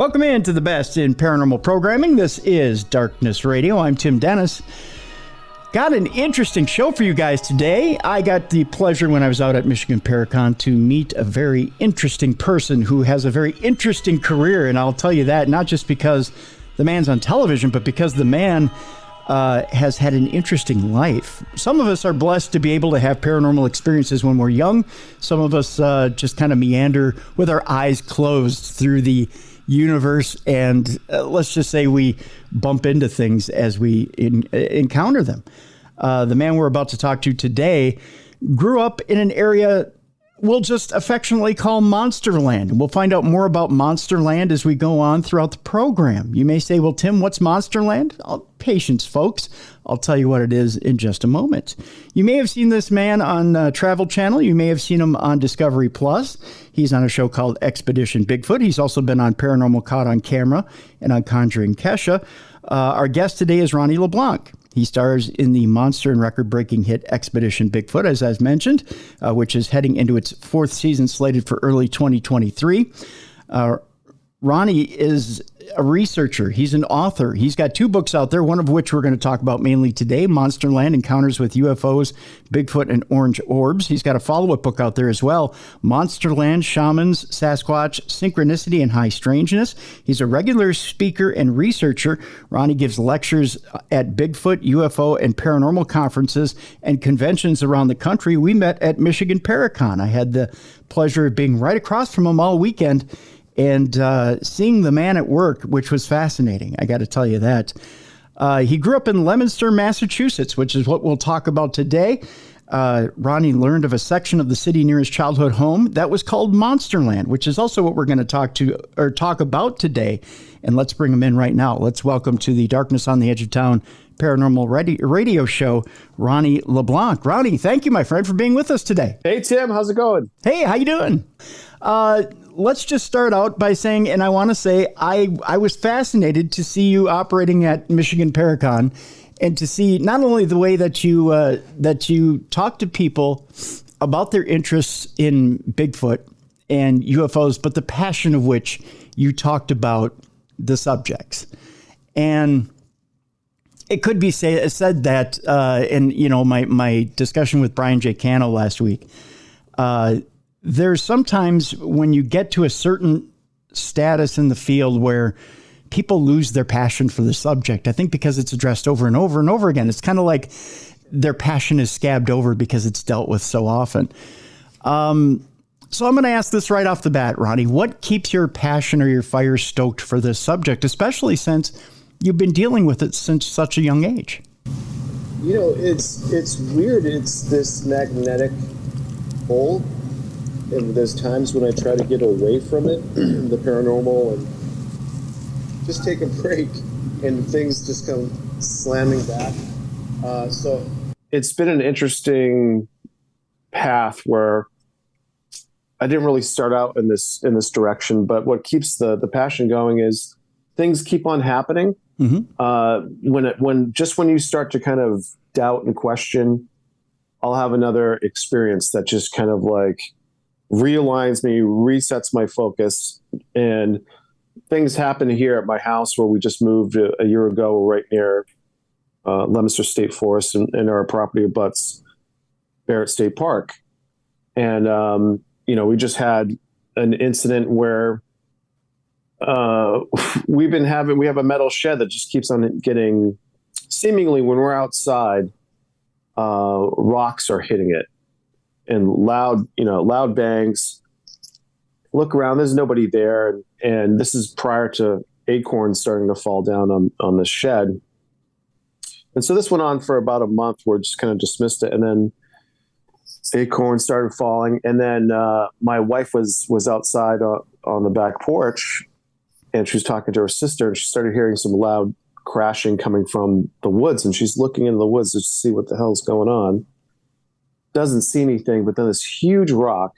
Welcome in to the best in paranormal programming. This is Darkness Radio. I'm Tim Dennis. Got an interesting show for you guys today. I got the pleasure when I was out at Michigan Paracon to meet a very interesting person who has a very interesting career. And I'll tell you that not just because the man's on television, but because the man has had an interesting life. Some of us are blessed to be able to have paranormal experiences when we're young. Some of us just kind of meander with our eyes closed through the universe, and let's just say we bump into things as we encounter them. The man we're about to talk to today grew up in an area we'll just affectionately call Monsterland. And we'll find out more about Monsterland as we go on throughout the program. You may say, well, Tim, what's Monsterland? Patience, folks. I'll tell you what it is in just a moment. You may have seen this man on Travel Channel. You may have seen him on Discovery Plus. He's on a show called Expedition Bigfoot. He's also been on Paranormal Caught on Camera and on Conjuring Kesha. Our guest today is Ronny LeBlanc. He stars in the monster and record-breaking hit Expedition Bigfoot, as I've mentioned, which is heading into its fourth season, slated for early 2023. Ronny is a researcher. He's an author. He's got two books out there, one of which we're going to talk about mainly today, Monsterland, Encounters with UFOs, Bigfoot, and Orange Orbs. He's got a follow-up book out there as well, Monsterland, Shamans, Sasquatch, Synchronicity, and High Strangeness. He's a regular speaker and researcher. Ronny gives lectures at Bigfoot, UFO, and paranormal conferences and conventions around the country. We met at Michigan Paracon. I had the pleasure of being right across from him all weekend and seeing the man at work, which was fascinating. I got to tell you that. He grew up in Leominster, Massachusetts, which is what we'll talk about today. Ronny learned of a section of the city near his childhood home that was called Monsterland, which is also what we're going to talk about today. And let's bring him in right now. Let's welcome to the Darkness on the Edge of Town Paranormal Radio Show, Ronny LeBlanc. Ronny, thank you, my friend, for being with us today. Hey, Tim, how's it going? Hey, how you doing? Let's just start out by saying, and I want to say, I was fascinated to see you operating at Michigan Paracon and to see not only the way that you talk to people about their interests in Bigfoot and UFOs, but the passion of which you talked about the subjects. And it could be said that, in my discussion with Brian J. Cano last week, there's sometimes when you get to a certain status in the field where people lose their passion for the subject. I think because it's addressed over and over and over again. It's kind of like their passion is scabbed over because it's dealt with so often. So I'm going to ask this right off the bat, Ronny. What keeps your passion or your fire stoked for this subject, especially since you've been dealing with it since such a young age? You know, it's weird. It's this magnetic pull. And there's times when I try to get away from it, the paranormal, and just take a break, and things just come slamming back. So it's been an interesting path where I didn't really start out in this direction, but what keeps the passion going is things keep on happening. Mm-hmm. When you start to kind of doubt and question, I'll have another experience that just kind of like realigns me, resets my focus, and things happen here at my house where we just moved a year ago, right near Leominster State Forest, and our property abuts Barrett State Park. And we just had an incident where we have a metal shed that just keeps on getting, seemingly when we're outside, rocks are hitting it. And loud bangs. Look around, there's nobody there. And this is prior to acorns starting to fall down on the shed. And so this went on for about a month. We're just kind of dismissed it. And then acorns started falling. And then my wife was outside on the back porch, and she was talking to her sister, and she started hearing some loud crashing coming from the woods. And she's looking into the woods to see what the hell's going on. Doesn't see anything, but then this huge rock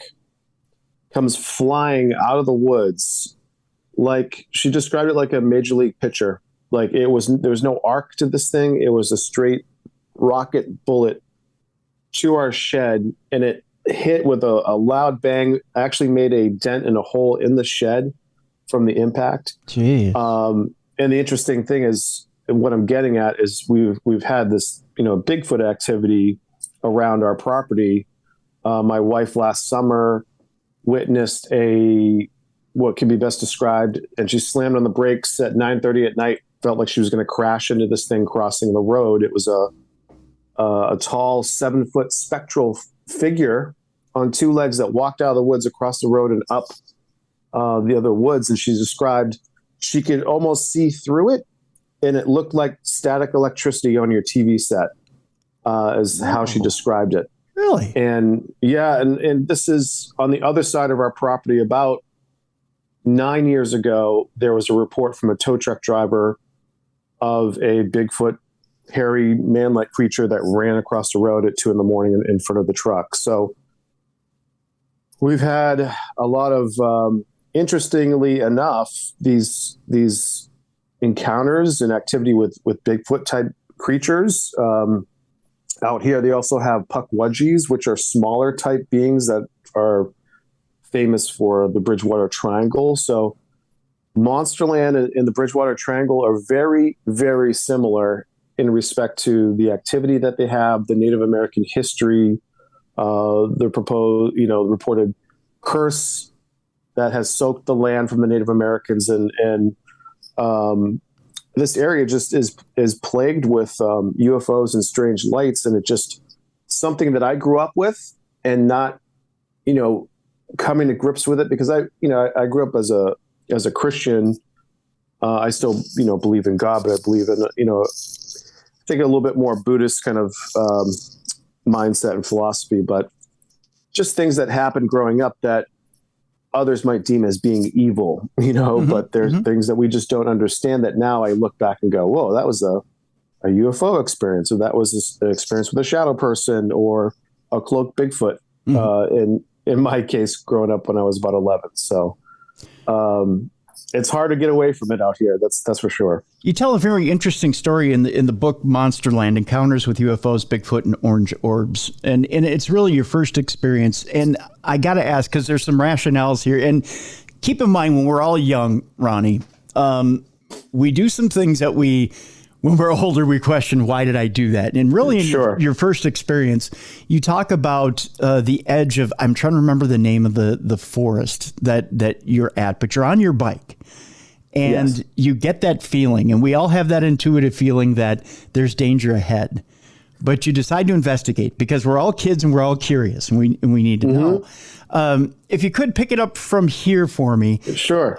comes flying out of the woods. Like, she described it like a major league pitcher. Like, there was no arc to this thing. It was a straight rocket bullet to our shed, and it hit with a loud bang, actually made a dent and a hole in the shed. from the impact. Jeez. And the interesting thing is, what I'm getting at is we've had this, Bigfoot activity around our property. My wife last summer witnessed what can be best described, and she slammed on the brakes at 9:30 at night. Felt like she was going to crash into this thing crossing the road. It was a tall 7-foot spectral figure on 2 legs that walked out of the woods across the road and up the other woods. And she described she could almost see through it, and it looked like static electricity on your TV set, is how she described it. Really? And yeah, and this is on the other side of our property. About 9 years ago, there was a report from a tow truck driver of a Bigfoot, hairy man-like creature that ran across the road at 2 a.m. in front of the truck. So we've had a lot of, interestingly enough, these encounters and activity with Bigfoot type creatures. Out here, they also have puckwudgies, which are smaller type beings that are famous for the Bridgewater Triangle. So Monsterland and the Bridgewater Triangle are very, very similar in respect to the activity that they have, the Native American history, the proposed, reported curse that has soaked the land from the Native Americans, and this area just is plagued with UFOs and strange lights, and it just something that I grew up with and not, coming to grips with it, because I grew up as a Christian. I still, believe in God, but I believe in, I think a little bit more Buddhist kind of mindset and philosophy, but just things that happened growing up that others might deem as being evil, but there's things that we just don't understand, that now I look back and go, whoa, that was a UFO experience, or that was an experience with a shadow person or a cloaked Bigfoot. In my case, growing up when I was about 11. So it's hard to get away from it out here. That's for sure. You tell a very interesting story in the book Monsterland: Encounters with UFOs, Bigfoot, and Orange Orbs, and it's really your first experience. And I got to ask, because there's some rationales here, and keep in mind, when we're all young, Ronnie, we do some things that when we're older, we question, why did I do that? And really, in your first experience, you talk about the edge of, I'm trying to remember the name of the forest that you're at, but you're on your bike. And you get that feeling, and we all have that intuitive feeling that there's danger ahead. But you decide to investigate, because we're all kids and we're all curious, and we need to know. If you could pick it up from here for me. Sure.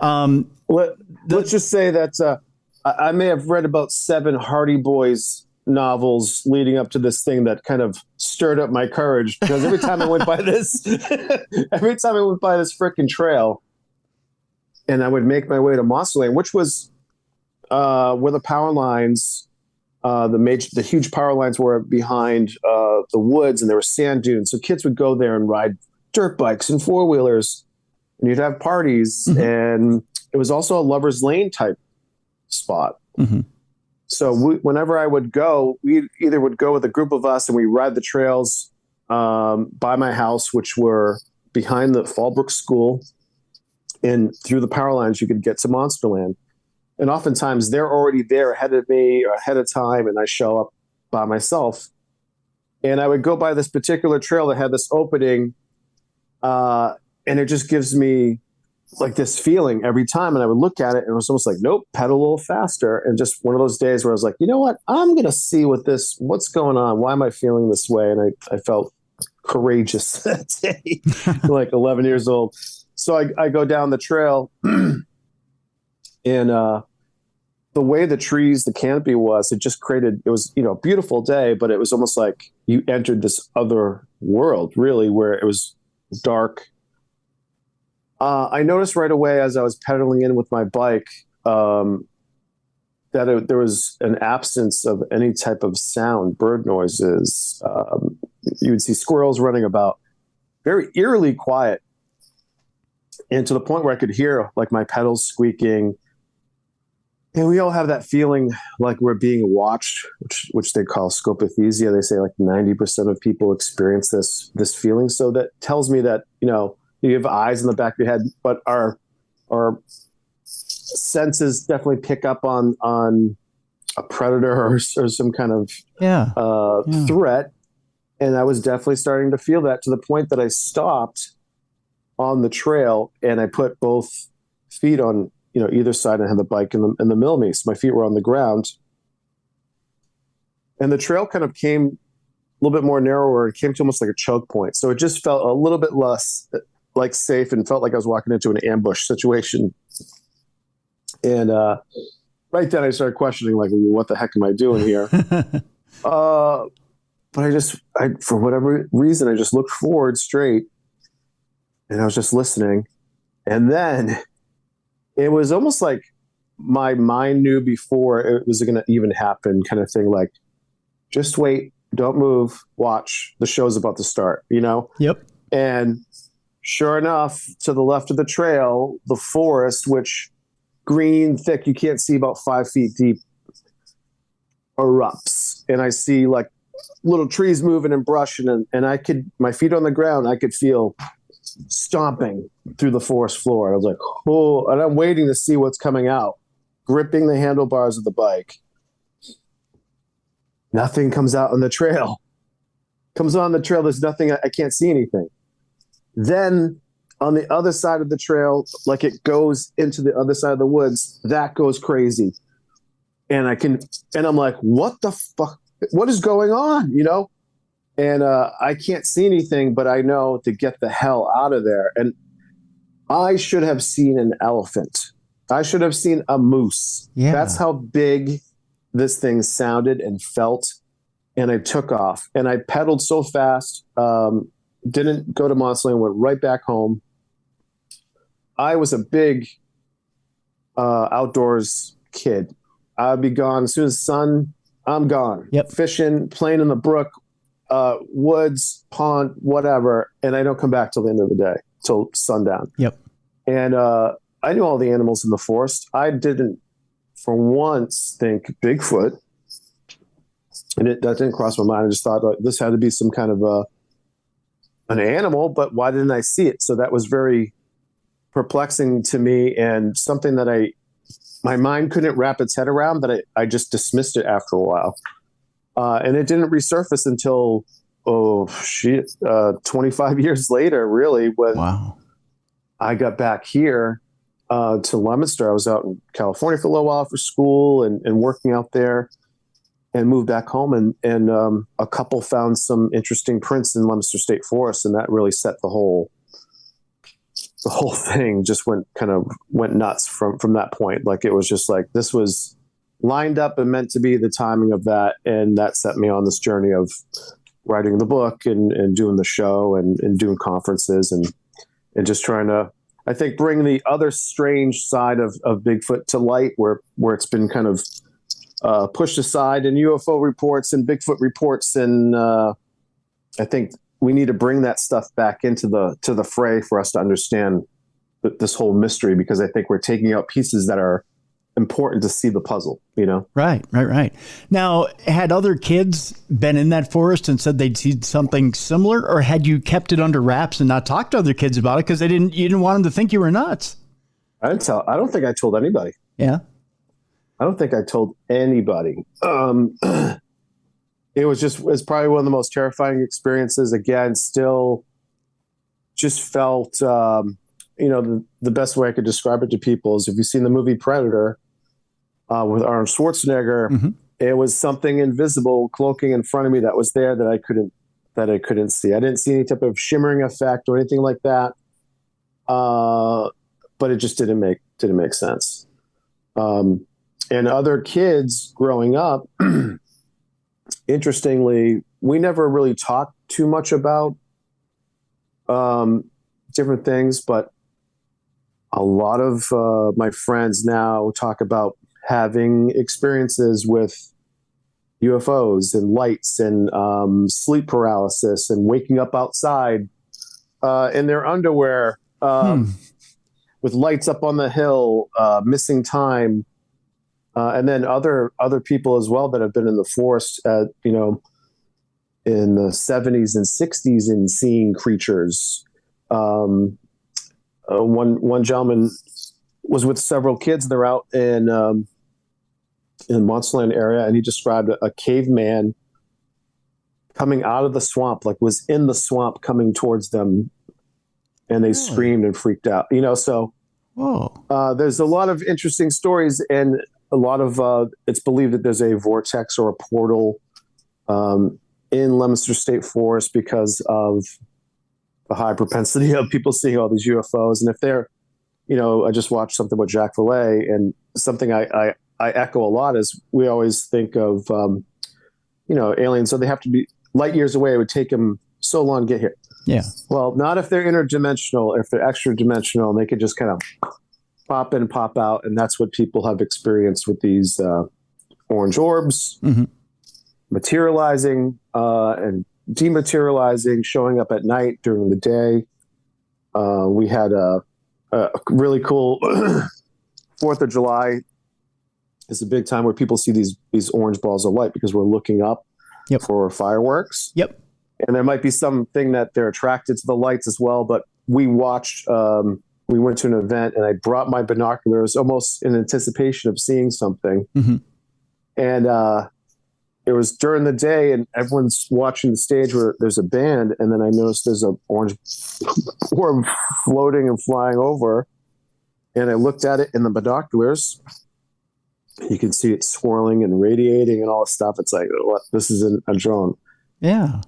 Let's just say that I may have read about 7 Hardy Boys novels leading up to this thing that kind of stirred up my courage, because every time I went by this frickin' trail, and I would make my way to Monsterland, which was where the power lines, the huge power lines were behind the woods, and there were sand dunes. So kids would go there and ride dirt bikes and 4-wheelers, and you'd have parties. And it was also a lover's lane type spot. So whenever I would go, we either would go with a group of us and we ride the trails by my house, which were behind the Fallbrook School, and through the power lines you could get to Monsterland. And oftentimes they're already there ahead of me or ahead of time, and I show up by myself. And I would go by this particular trail that had this opening, and it just gives me like this feeling every time. And I would look at it, and it was almost like, nope, pedal a little faster. And just one of those days where I was like, you know what, I'm going to see what's going on. Why am I feeling this way? And I felt courageous that day, like 11 years old. So I go down the trail, and the way the trees, the canopy was, it was, a beautiful day, but it was almost like you entered this other world, really, where it was dark. I noticed right away as I was pedaling in with my bike that there was an absence of any type of sound, bird noises. You would see squirrels running about, very eerily quiet. And to the point where I could hear like my pedals squeaking. And we all have that feeling like we're being watched, which they call scopathesia. They say like 90% of people experience this feeling. So that tells me that, you have eyes in the back of your head, but our senses definitely pick up on a predator or some kind of threat. And I was definitely starting to feel that, to the point that I stopped on the trail and I put both feet on, either side. I had the bike in the middle of me. So my feet were on the ground. And the trail kind of came a little bit more narrower. It came to almost like a choke point. So it just felt a little bit less like safe and felt like I was walking into an ambush situation. And right then I started questioning, like, what the heck am I doing here? But I for whatever reason, I just looked forward straight and I was just listening. And then it was almost like my mind knew before it was going to even happen, kind of thing. Like, just wait, don't move, watch, the show's about to start, Yep. And sure enough, to the left of the trail, the forest, which green, thick, you can't see about 5 feet deep, erupts. And I see like little trees moving and brush, and my feet on the ground, I could feel stomping through the forest floor. I was like, oh, and I'm waiting to see what's coming out, gripping the handlebars of the bike. Nothing comes out on the trail. There's nothing. I can't see anything. Then on the other side of the trail, like it goes into the other side of the woods, that goes crazy. And I'm like, what the fuck? What is going on? And I can't see anything, but I know to get the hell out of there. And I should have seen an elephant. I should have seen a moose. Yeah. That's how big this thing sounded and felt. And I took off and I pedaled so fast. Didn't go to Monsterland, went right back home. I was a big outdoors kid. I'd be gone as soon as sun, I'm gone. Yep. Fishing, playing in the brook, woods, pond, whatever. And I don't come back till the end of the day, till sundown. Yep. And I knew all the animals in the forest. I didn't for once think Bigfoot. And that didn't cross my mind. I just thought this had to be some kind of an animal, but why didn't I see it? So that was very perplexing to me, and something that my mind couldn't wrap its head around, but I just dismissed it after a while. And it didn't resurface until, 25 years later, really, when I got back here to Leominster. I was out in California for a little while for school and working out there, and moved back home. And a couple found some interesting prints in Leominster State Forest, and that really set the whole thing just went nuts from that point. Like, it was just like, this was lined up and meant to be the timing of that. And that set me on this journey of writing the book and doing the show and doing conferences and just trying to, I think, bring the other strange side of Bigfoot to light, where it's been kind of pushed aside in UFO reports and Bigfoot reports. And I think we need to bring that stuff back into the fray for us to understand this whole mystery, because I think we're taking out pieces that are important to see the puzzle, Right. Now, had other kids been in that forest and said they'd seen something similar, or had you kept it under wraps and not talked to other kids about it because you didn't want them to think you were nuts? I don't think I told anybody. Yeah. I don't think I told anybody. It's probably one of the most terrifying experiences. Again, still just felt, the best way I could describe it to people is, if you've seen the movie Predator with Arnold Schwarzenegger, mm-hmm. It was something invisible cloaking in front of me that was there that I couldn't see. I didn't see any type of shimmering effect or anything like that. But it just didn't make sense. And other kids growing up, interestingly, we never really talked too much about different things, but a lot of my friends now talk about having experiences with UFOs and lights and sleep paralysis and waking up outside in their underwear with lights up on the hill, missing time. And then other people as well that have been in the forest in the 70s and 60s and seeing creatures. One gentleman was with several kids. They're out in Monsterland area, and he described a caveman coming out of the swamp, like was in the swamp coming towards them, and they screamed and freaked out. So there's a lot of interesting stories, and a lot of it's believed that there's a vortex or a portal in Leominster State Forest because of the high propensity of people seeing all these UFOs. And if they're, I just watched something with Jacques Vallée, and something I echo a lot is we always think of, aliens. So they have to be light years away. It would take them so long to get here. Yeah. Well, not if they're interdimensional. If they're extra dimensional, they could just kind of pop in, pop out. And that's what people have experienced with these orange orbs materializing and dematerializing, showing up at night, during the day. We had a really cool 4th of July is a big time where people see these orange balls of light because we're looking up for fireworks. Yep. And there might be something that they're attracted to the lights as well. But we watched, we went to an event, and I brought my binoculars almost in anticipation of seeing something. And it was during the day, and everyone's watching the stage where there's a band. And then I noticed there's an orange orb floating and flying over. And I looked at it in the binoculars. You can see it swirling and radiating and all this stuff. It's like, what? This isn't a drone. Yeah.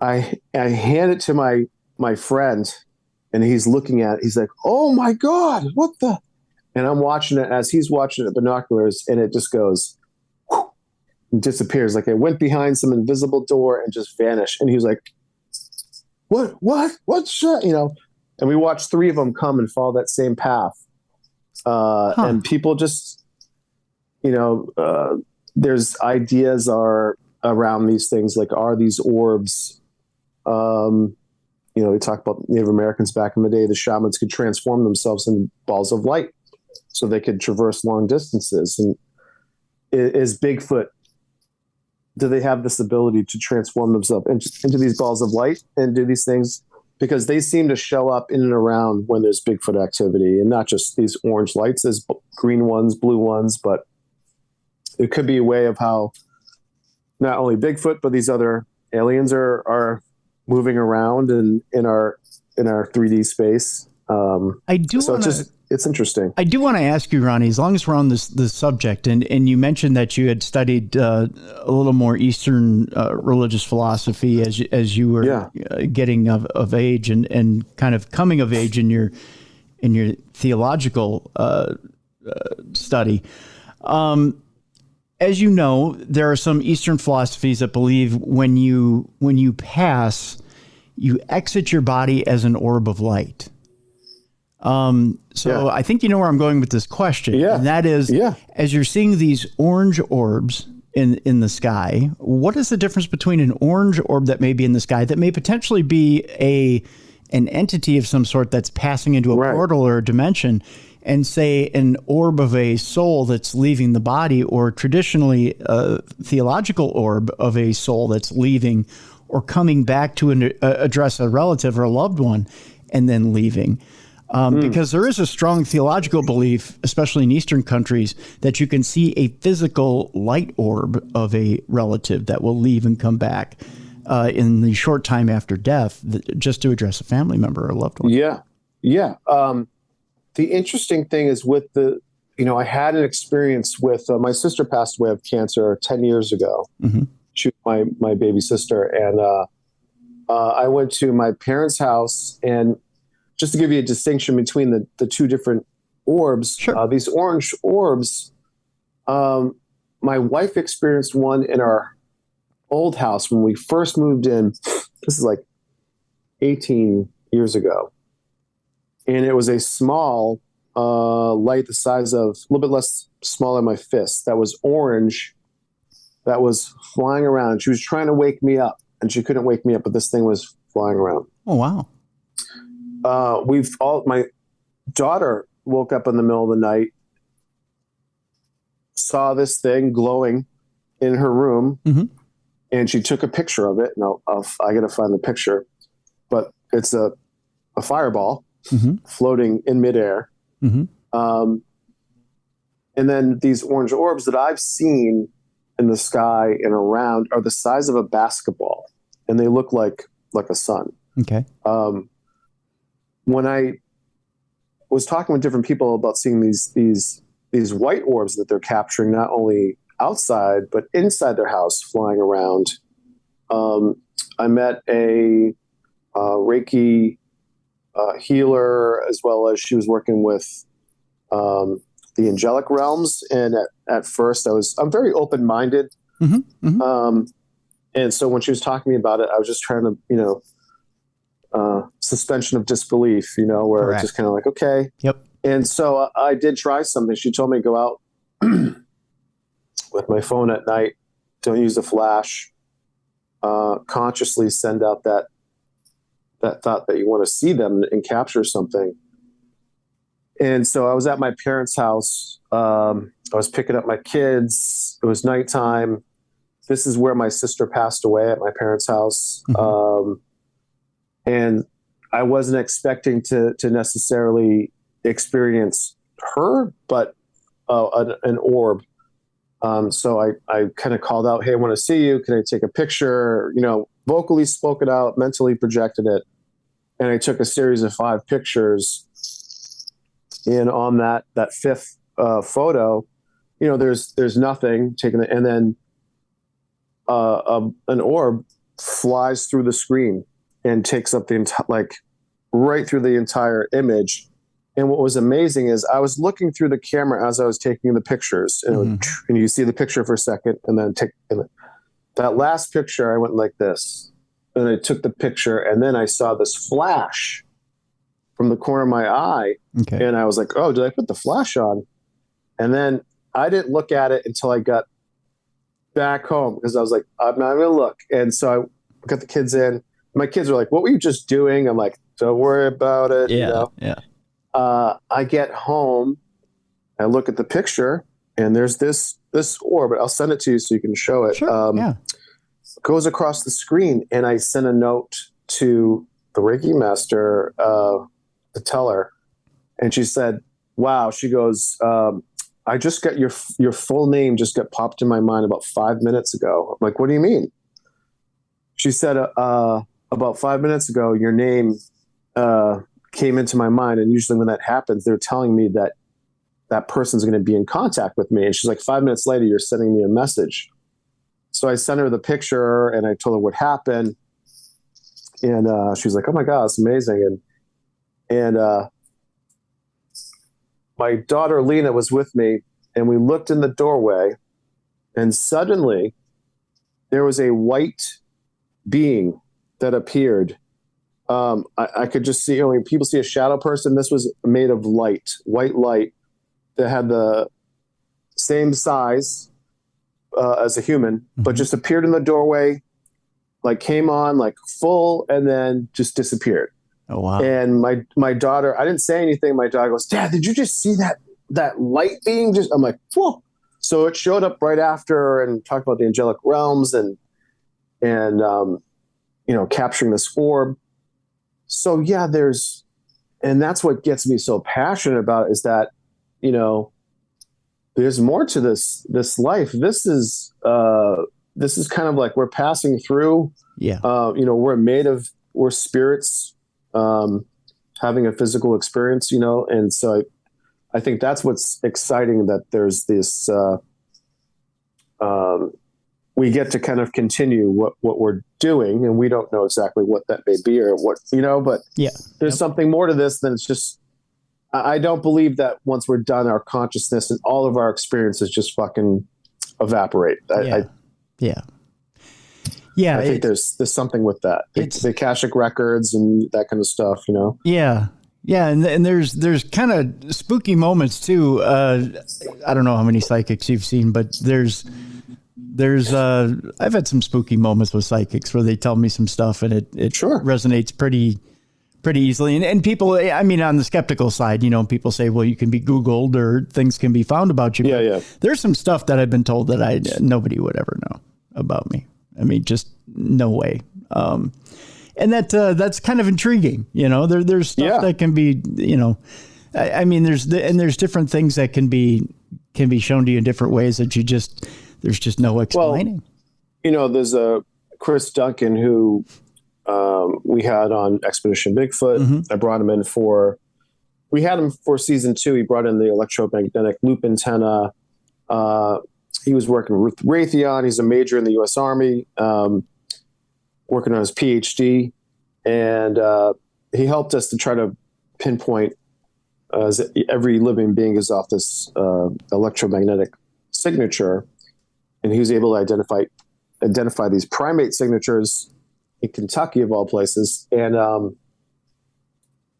I hand it to my friend, and he's looking at it. He's like, "Oh my God, what the?" And I'm watching it as he's watching it binoculars, and it just goes, whoosh, and disappears. Like it went behind some invisible door and just vanished. And he was like, what's that? And we watched 3 of them come and follow that same path. And people just, there's ideas are around these things, like, are these orbs, we talk about Native Americans back in the day, the shamans could transform themselves into balls of light so they could traverse long distances. And is Bigfoot, do they have this ability to transform themselves into these balls of light and do these things? Because they seem to show up in and around when there's Bigfoot activity, and not just these orange lights, there's green ones, blue ones, but it could be a way of how not only Bigfoot, but these other aliens are moving around in our 3D space. It's interesting. I do want to ask you, Ronnie, as long as we're on this subject, and you mentioned that you had studied a little more Eastern religious philosophy as you were getting of age and kind of coming of age in your theological study. As you know, there are some Eastern philosophies that believe when you pass, you exit your body as an orb of light. I think you know where I'm going with this question. Yeah. And that is, as you're seeing these orange orbs in the sky, what is the difference between an orange orb that may be in the sky that may potentially be an entity of some sort that's passing into a portal or a dimension, and say an orb of a soul that's leaving the body, or traditionally a theological orb of a soul that's leaving or coming back to address a relative or a loved one and then leaving? Because there is a strong theological belief, especially in Eastern countries, that you can see a physical light orb of a relative that will leave and come back in the short time after death, just to address a family member or a loved one. Yeah. The interesting thing is with I had an experience with my sister passed away of cancer 10 years ago. She was my baby sister. And I went to my parents' house, and just to give you a distinction between the 2 different orbs, these orange orbs, my wife experienced one in our old house when we first moved in. This is like 18 years ago. And it was a small light the size of, a little bit less smaller than my fist, that was orange, that was flying around. She was trying to wake me up, and she couldn't wake me up, but this thing was flying around. Oh, wow. My daughter woke up in the middle of the night, saw this thing glowing in her room, and she took a picture of it. And I got to find the picture, but it's a fireball floating in midair. And then these orange orbs that I've seen in the sky and around are the size of a basketball, and they look like a sun. Okay. When I was talking with different people about seeing these white orbs that they're capturing, not only outside but inside their house, flying around. I met a Reiki healer, as well as she was working with the angelic realms. And at first I'm very open-minded. Mm-hmm. Mm-hmm. And so when she was talking to me about it, I was just trying to, suspension of disbelief, where Correct. it's just kind of like, okay. Yep. And so I did try something. She told me to go out with my phone at night. Don't use a flash. Consciously send out that thought that you want to see them and capture something. And so I was at my parents' house. I was picking up my kids. It was nighttime. This is where my sister passed away, at my parents' house. Mm-hmm. And I wasn't expecting to necessarily experience her, but an orb. So I kind of called out, "Hey, I want to see you. Can I take a picture?" Vocally spoke it out, mentally projected it. And I took a series of 5 pictures. And on that 5th photo, there's nothing taken, and then an orb flies through the screen and takes up right through the entire image. And what was amazing is I was looking through the camera as I was taking the pictures, and, and you see the picture for a second, and then that last picture, I went like this, and I took the picture, and then I saw this flash from the corner of my eye. Okay. And I was like, oh, did I put the flash on? And then I didn't look at it until I got back home, because I was like, I'm not going to look. And so I got the kids in. My kids were like, what were you just doing? I'm like, don't worry about it. Yeah. Yeah. I get home, I look at the picture, and there's this orb. I'll send it to you so you can show it. Sure. Yeah. Goes across the screen, and I sent a note to the Reiki master to tell her, and she said, "Wow." She goes, "I just got your full name just got popped in my mind about 5 minutes ago." I'm like, "What do you mean?" She said, "About 5 minutes ago, your name came into my mind, and usually when that happens, they're telling me that person's going to be in contact with me." And she's like, 5 minutes later, you're sending me a message. So I sent her the picture, and I told her what happened. And she was like, "Oh my God, it's amazing." And my daughter Lena was with me, and we looked in the doorway, and suddenly there was a white being that appeared. I could just see, when people see a shadow person, this was made of light, white light, that had the same size as a human, but just appeared in the doorway, came on full, and then just disappeared. Oh, wow. And my daughter, I didn't say anything. My daughter goes, "Dad, did you just see that light being?" I'm like, whoa. So it showed up right after and talked about the angelic realms and capturing this orb. So yeah, and that's what gets me so passionate about it, is that, there's more to this life. This is kind of like we're passing through. Yeah. We're spirits having a physical experience, and so I think that's what's exciting, that there's this we get to kind of continue what we're doing, and we don't know exactly what that may be or what, but yeah, there's something more to this than it's just, I don't believe that once we're done, our consciousness and all of our experiences just fucking evaporate. Yeah. I think there's something with that. The Akashic records and that kind of stuff, Yeah. Yeah. And there's kind of spooky moments too. I don't know how many psychics you've seen, but there's I've had some spooky moments with psychics where they tell me some stuff, and it sure resonates pretty easily. And people, I mean, on the skeptical side, people say, well, you can be Googled or things can be found about you. Yeah. There's some stuff that I've been told that nobody would ever know about me. I mean, just no way. And that's kind of intriguing. There's stuff that can be, I mean, there's different things that can be shown to you in different ways that there's just no explaining. Well, there's a Chris Duncan who we had on Expedition Bigfoot. Mm-hmm. I brought him in we had him for season 2. He brought in the electromagnetic loop antenna. He was working with Raytheon. He's a major in the U.S. Army, working on his PhD. And he helped us to try to pinpoint every living being is off this electromagnetic signature. And he was able to identify these primate signatures in Kentucky, of all places. And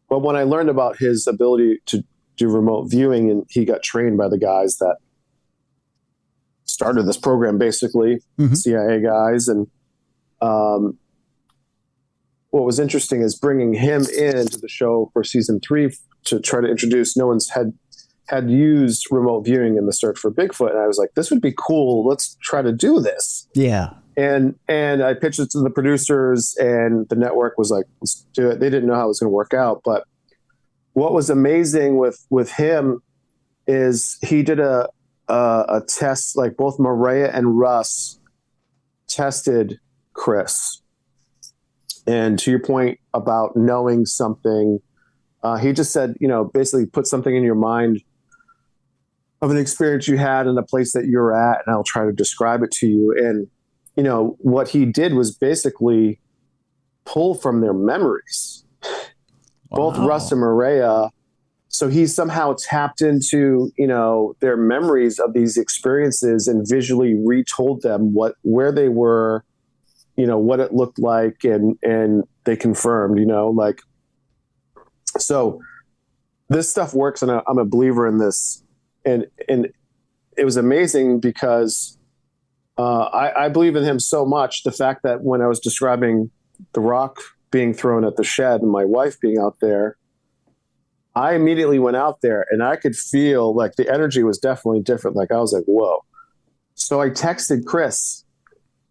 but when I learned about his ability to do remote viewing, and he got trained by the guys that started this program, basically, mm-hmm. CIA guys. And what was interesting is bringing him into the show for season 3 to try to introduce. No one's had used remote viewing in the search for Bigfoot. And I was like, this would be cool. Let's try to do this. Yeah. And I pitched it to the producers, and the network was like, let's do it. They didn't know how it was going to work out. But what was amazing with him is he did a test, like both Maria and Russ tested Chris. And to your point about knowing something, he just said, basically put something in your mind of an experience you had in a place that you're at, and I'll try to describe it to you. And what he did was basically pull from their memories. Wow. Both Russ and Maria. So he somehow tapped into, their memories of these experiences and visually retold them where they were, what it looked like. And they confirmed, so this stuff works. And I'm a believer in this. And it was amazing because I believe in him so much. The fact that when I was describing the rock being thrown at the shed and my wife being out there, I immediately went out there and I could feel like the energy was definitely different. Like I was like, whoa. So I texted Chris.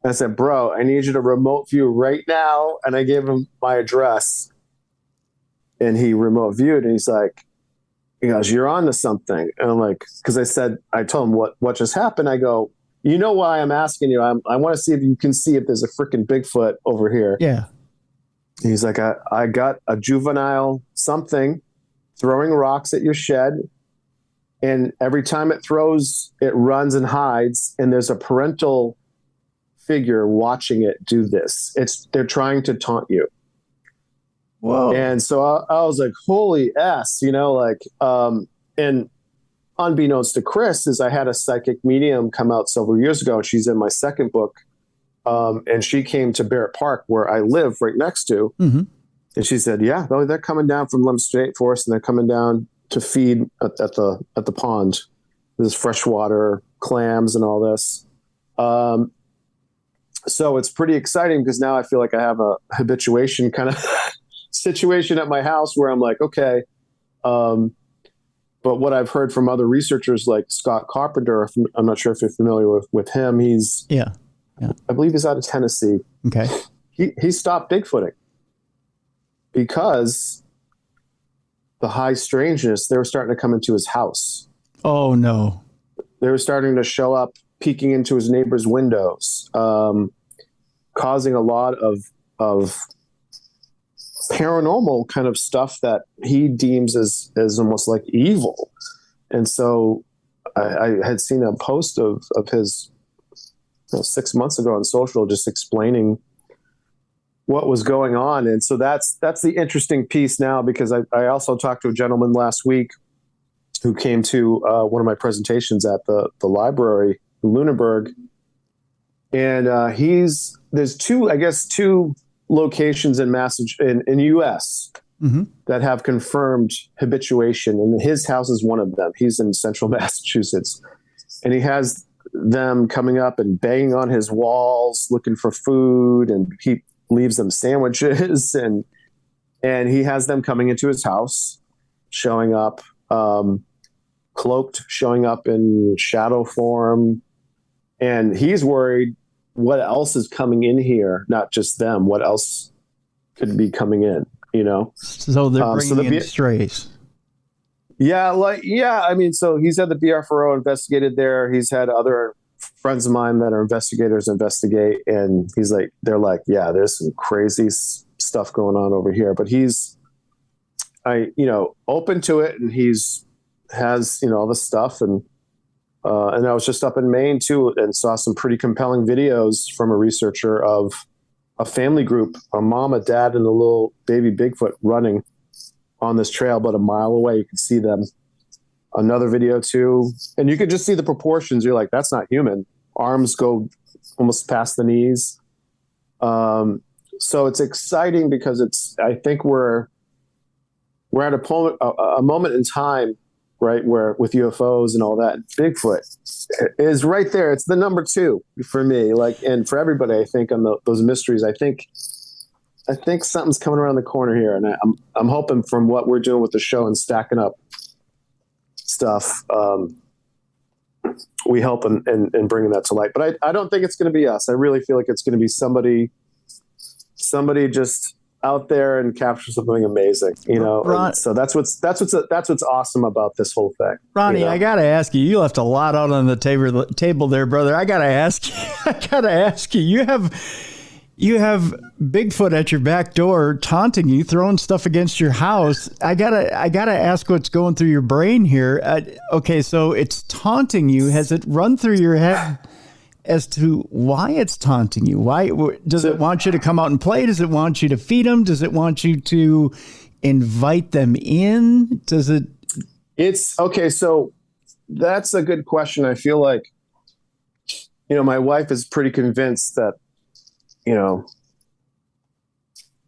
I said, bro, I need you to remote view right now. And I gave him my address, and he remote viewed, and he goes, you're on to something. And I'm like, because I told him what just happened. I go, you know why I'm asking you? I want to see if you can see if there's a freaking Bigfoot over here. Yeah. And he's like, I got a juvenile something throwing rocks at your shed. And every time it throws, it runs and hides. And there's a parental figure watching it do this. They're trying to taunt you. Whoa. And so I was like, holy S, and unbeknownst to Chris is I had a psychic medium come out several years ago. And she's in my second book. And she came to Barrett Park, where I live right next to. Mm-hmm. And she said, yeah, they're coming down from Leominster State Forest, and they're coming down to feed at the pond. There's freshwater clams and all this. So it's pretty exciting because now I feel like I have a habituation kind of situation at my house where I'm like, okay. But what I've heard from other researchers like Scott Carpenter, I'm not sure if you're familiar with him. He's, yeah. I believe he's out of Tennessee. Okay. He stopped Bigfooting because the high strangeness, they were starting to come into his house. Oh, no. They were starting to show up, peeking into his neighbor's windows, causing a lot of paranormal kind of stuff that he deems as almost like evil. And so I had seen a post of his 6 months ago on social, just explaining what was going on. And so that's the interesting piece now, because I also talked to a gentleman last week who came to one of my presentations at the library in Lunenburg. And there's two locations in U.S. Mm-hmm. that have confirmed habituation, and his house is one of them. He's in central Massachusetts, and he has them coming up and banging on his walls looking for food, and he leaves them sandwiches, and he has them coming into his house, showing up cloaked, showing up in shadow form, and he's worried what else is coming in here, not just them, what else could be coming in, So they're bringing in strays. I mean, so he's had the BFRO investigated there. He's had other friends of mine that are investigators investigate, and they're like, yeah, there's some crazy stuff going on over here. But he's, open to it, and has all the stuff, and I was just up in Maine too, and saw some pretty compelling videos from a researcher of a family group, a mom, a dad, and a little baby Bigfoot running on this trail about a mile away. You can see them. Another video too, and you could just see the proportions. You're like, that's not human. Arms go almost past the knees. So it's exciting because I think we're at a moment in time, right, where with UFOs and all that, Bigfoot is right there. It's the number 2 for me, and for everybody. I think on those mysteries. I think something's coming around the corner here, and I'm hoping from what we're doing with the show and stacking up stuff, we help in bringing that to light. But I don't think it's going to be us. I really feel like it's going to be somebody just out there and capture something amazing, so that's what's awesome about this whole thing. Ronnie, I gotta ask you, you left a lot out on the table there, brother. I gotta ask you, you have Bigfoot at your back door taunting you, throwing stuff against your house. I gotta ask what's going through your brain here. Okay, so it's taunting you. Has it run through your head as to why it's taunting you? Why does it want you to come out and play? Does it want you to feed them? Does it want you to invite them in? Does it? It's okay. So that's a good question. I feel like, my wife is pretty convinced that,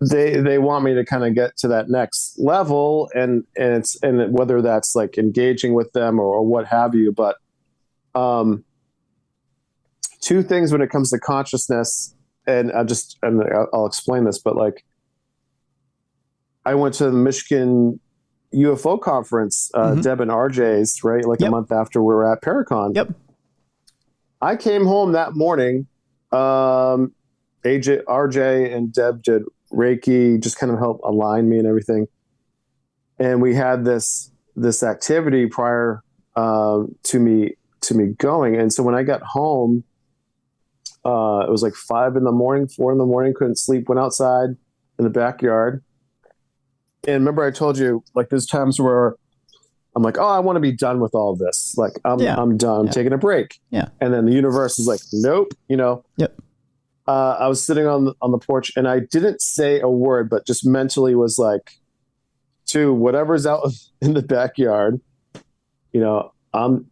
they want me to kind of get to that next level, and whether that's like engaging with them or what have you. But, two things when it comes to consciousness, and I'll explain this, but I went to the Michigan UFO conference, Deb and RJ's, right? A month after we were at Paracon. Yep. I came home that morning. RJ and Deb did Reiki, just kind of help align me and everything. And we had this activity prior to me going. And so when I got home, it was 5 in the morning, 4 in the morning, couldn't sleep, went outside in the backyard. And remember I told you, there's times where I'm like, oh, I want to be done with all this. I'm done. I'm taking a break. Yeah. And then the universe is like, nope, Yep. I was sitting on the porch, and I didn't say a word, but just mentally was like, to whatever's out in the backyard, I'm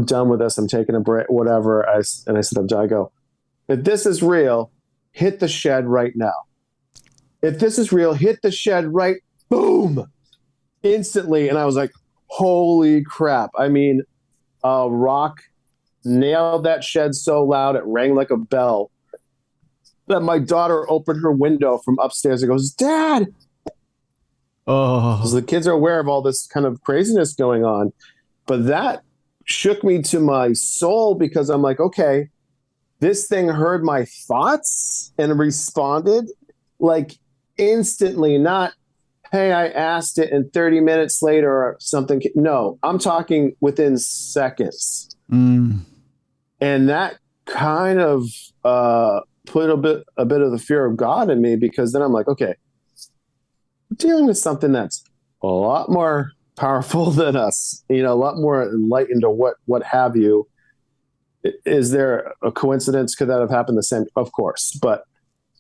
done with this. I'm taking a break, whatever. I said, I'm done. I go, if this is real, hit the shed right now. If this is real, hit the shed right, boom, instantly. And I was like, holy crap. I mean, a rock nailed that shed so loud, it rang like a bell, that my daughter opened her window from upstairs and goes, Dad. Oh, because the kids are aware of all this kind of craziness going on. But that shook me to my soul, because I'm like, okay, this thing heard my thoughts and responded instantly, not, hey, I asked it and 30 minutes later or something. No, I'm talking within seconds. Mm. And that kind of put a bit of the fear of God in me, because then I'm like, okay, we're dealing with something that's a lot more powerful than us, a lot more enlightened or what have you. Is there a coincidence? Could that have happened the same? Of course. But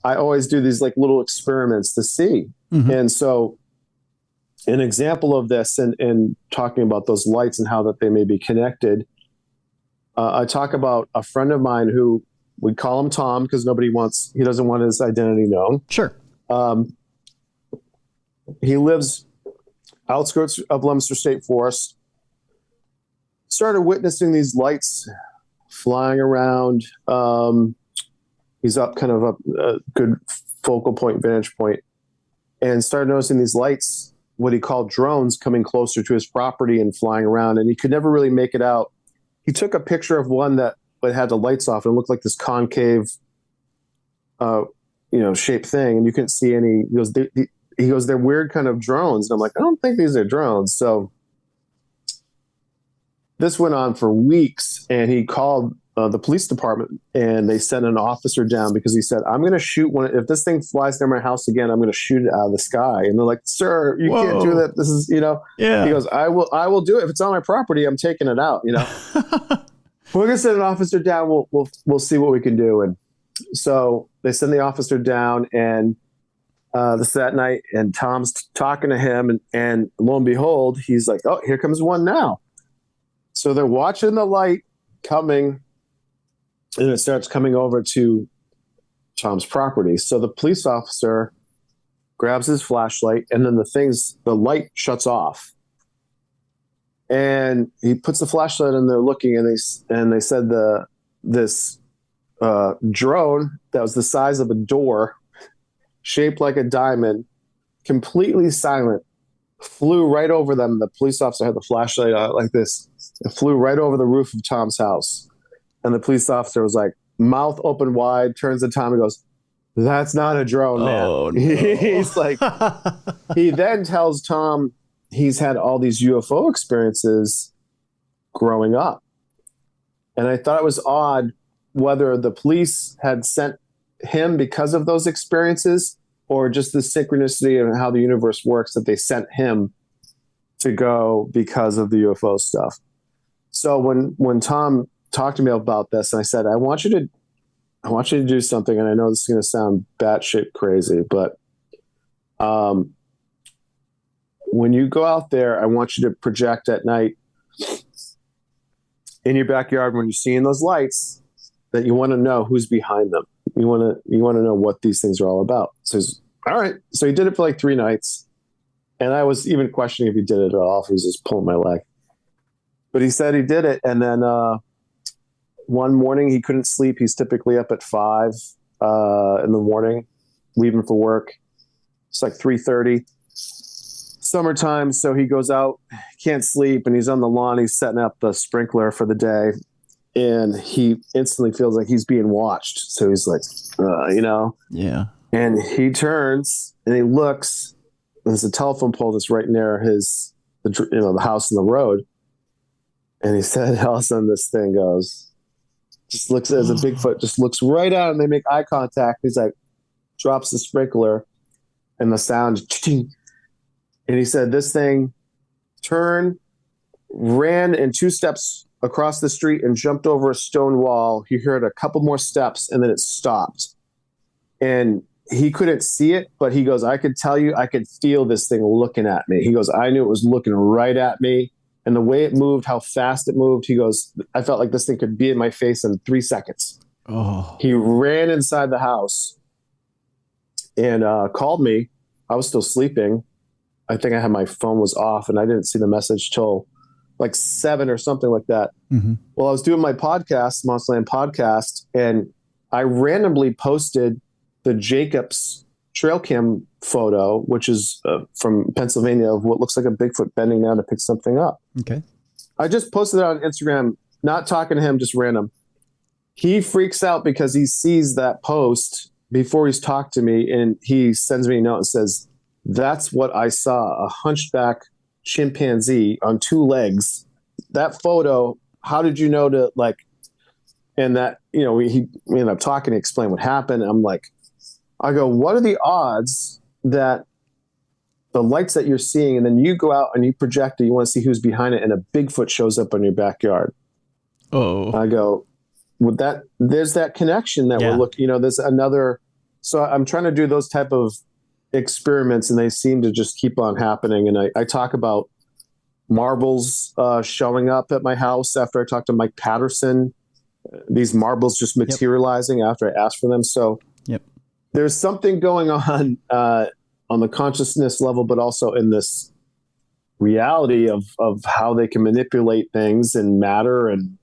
I always do these little experiments to see. Mm-hmm. And so an example of this, and talking about those lights and how that they may be connected, I talk about a friend of mine who, we call him Tom because he doesn't want his identity known. Sure. He lives outskirts of Leominster State Forest. Started witnessing these lights flying around. He's up a good focal point, vantage point, and started noticing these lights, what he called drones, coming closer to his property and flying around. And he could never really make it out. He took a picture of one that had the lights off and looked like this concave, shaped thing, and you couldn't see any. He goes, they're weird kind of drones. And I'm like, I don't think these are drones. So this went on for weeks, and he called the police department, and they sent an officer down because he said, I'm going to shoot one. If this thing flies near my house again, I'm going to shoot it out of the sky. And they're like, sir, you can't do that. This is, Yeah. He goes, I will do it. If it's on my property, I'm taking it out, We're going to send an officer down. We'll see what we can do. And so they send the officer down, and this that night, and Tom's talking to him, and lo and behold, he's like, oh, here comes one now. So they're watching the light coming, and it starts coming over to Tom's property. So the police officer grabs his flashlight, and then the light shuts off. And he puts the flashlight in there looking, and they said this drone that was the size of a door, shaped like a diamond, completely silent, flew right over them. The police officer had the flashlight out like this. It flew right over the roof of Tom's house. And the police officer was like, mouth open wide, turns to Tom and goes, that's not a drone, man. Oh, no. He's like, he then tells Tom he's had all these UFO experiences growing up. And I thought it was odd whether the police had sent him because of those experiences, or just the synchronicity of how the universe works that they sent him to go because of the UFO stuff. So when Tom talked to me about this, and I said, I want you to do something, and I know this is going to sound batshit crazy, but when you go out there, I want you to project at night in your backyard when you're seeing those lights that you want to know who's behind them. You want to know what these things are all about. So he's, all right. So he did it for like 3 nights. And I was even questioning if he did it at all, if he was just pulling my leg. But he said he did it. And then one morning he couldn't sleep. He's typically up at 5 in the morning, leaving for work. It's like 3:30. Summertime. So he goes out, can't sleep, and he's on the lawn. He's setting up the sprinkler for the day. And he instantly feels like he's being watched. So he's like, Yeah. And he turns and he looks, and there's a telephone pole that's right near the house and the road. And he said, all of a sudden this thing just looks as a Bigfoot, just looks right out, and they make eye contact. He's like, drops the sprinkler, and the sound, and he said this thing turned, ran in 2 steps across the street and jumped over a stone wall. He heard a couple more steps, and then it stopped. And he couldn't see it, but he goes, I could tell you, I could feel this thing looking at me. He goes, I knew it was looking right at me. And the way it moved, how fast it moved, he goes, I felt like this thing could be in my face in 3 seconds. Oh. He ran inside the house and called me. I was still sleeping. I think I had my phone was off, and I didn't see the message till like 7 or something like that. Mm-hmm. Well, I was doing my podcast, Monsterland podcast, and I randomly posted the Jacobs trail cam photo, which is from Pennsylvania, of what looks like a Bigfoot bending down to pick something up. Okay. I just posted it on Instagram, not talking to him, just random. He freaks out because he sees that post before he's talked to me, and he sends me a note and says, that's what I saw, a hunchback chimpanzee on 2 legs. That photo, how did you know to like, and that, he ended up talking to explain what happened. I'm like, I go, what are the odds that the lights that you're seeing, and then you go out and you project it, you want to see who's behind it, and a Bigfoot shows up in your backyard? Oh, I go, with that, there's that connection that we're looking, there's another. So I'm trying to do those type of experiments, and they seem to just keep on happening. And I talk about marbles showing up at my house after I talked to Mike Patterson, these marbles just materializing after I asked for them. So there's something going on the consciousness level, but also in this reality of how they can manipulate things and matter. And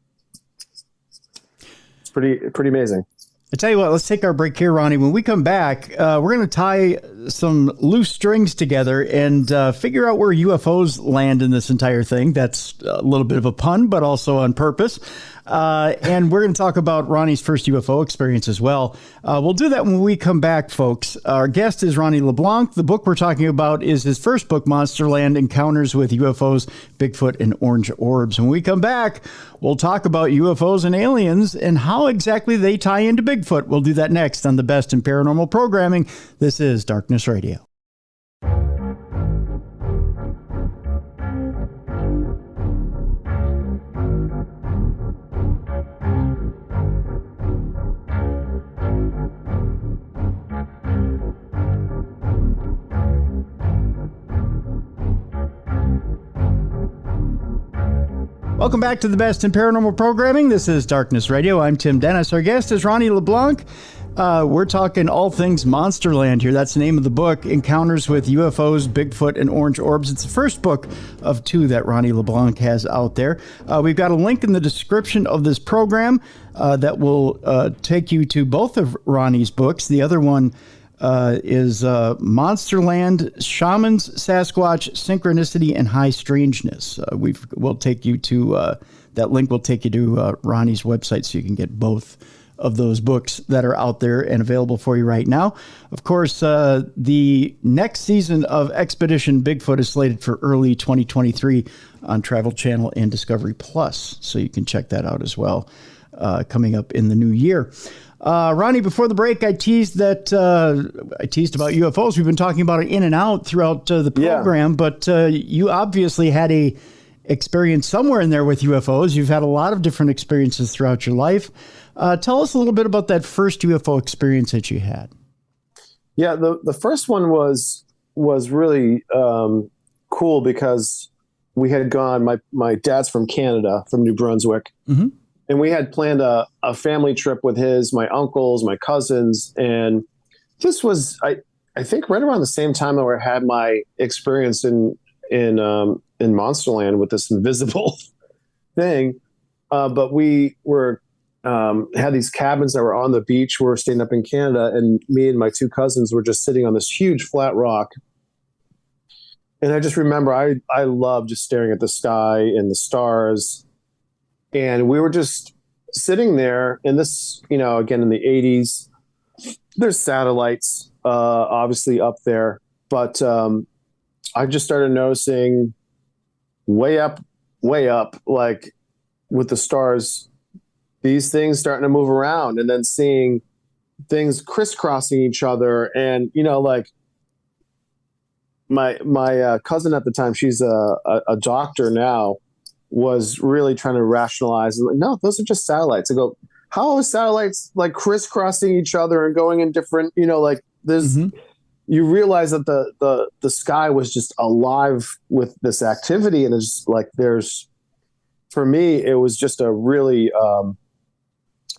it's pretty amazing. I tell you what, let's take our break here, Ronnie. When we come back, we're going to tie some loose strings together and figure out where UFOs land in this entire thing. That's a little bit of a pun, but also on purpose. And we're going to talk about Ronnie's first UFO experience as well. We'll do that when we come back, folks. Our guest is Ronny LeBlanc. The book we're talking about is his first book, Monsterland, Encounters with UFOs, Bigfoot, and Orange Orbs. When we come back, we'll talk about UFOs and aliens and how exactly they tie into Bigfoot. We'll do that next on the best in paranormal programming. This is Darkness Radio. Welcome back to the best in paranormal programming. This is Darkness Radio. I'm Tim Dennis. Our guest is Ronny LeBlanc. We're talking all things Monsterland here. That's the name of the book, Encounters with UFOs, Bigfoot, and Orange Orbs. It's the first book of two that Ronny LeBlanc has out there. We've got a link in the description of this program that will take you to both of Ronnie's books. The other one is Monsterland, Shamans, Sasquatch, Synchronicity, and High Strangeness. We'll take you to that link will take you to Ronnie's website so you can get both of those books that are out there and available for you right now. Of course, the next season of Expedition Bigfoot is slated for early 2023 on Travel Channel and Discovery Plus, so you can check that out as well coming up in the new year. Ronny, before the break, I teased about UFOs. We've been talking about it in and out throughout the program, but you obviously had a experience somewhere in there with UFOs. You've had a lot of different experiences throughout your life. Tell us a little bit about that first UFO experience that you had. Yeah, the first one was really cool because we had gone. My dad's from Canada, from New Brunswick. Mm-hmm. And we had planned a family trip with my uncles, my cousins. And this was, I think, right around the same time that I had my experience in Monsterland with this invisible thing. But we had these cabins that were on the beach. We were staying up in Canada, and me and my two cousins were just sitting on this huge flat rock. And I just remember I loved just staring at the sky and the stars. And we were just sitting there, and this, again, in the 80s, there's satellites, obviously up there. But I just started noticing way up, like with the stars, these things starting to move around, and then seeing things crisscrossing each other. And, like my cousin at the time, she's a doctor now, was really trying to rationalize, and like, no, those are just satellites. I go, how are satellites like crisscrossing each other and going in different, like there's, you realize that the sky was just alive with this activity. And it's like, for me, it was just a really,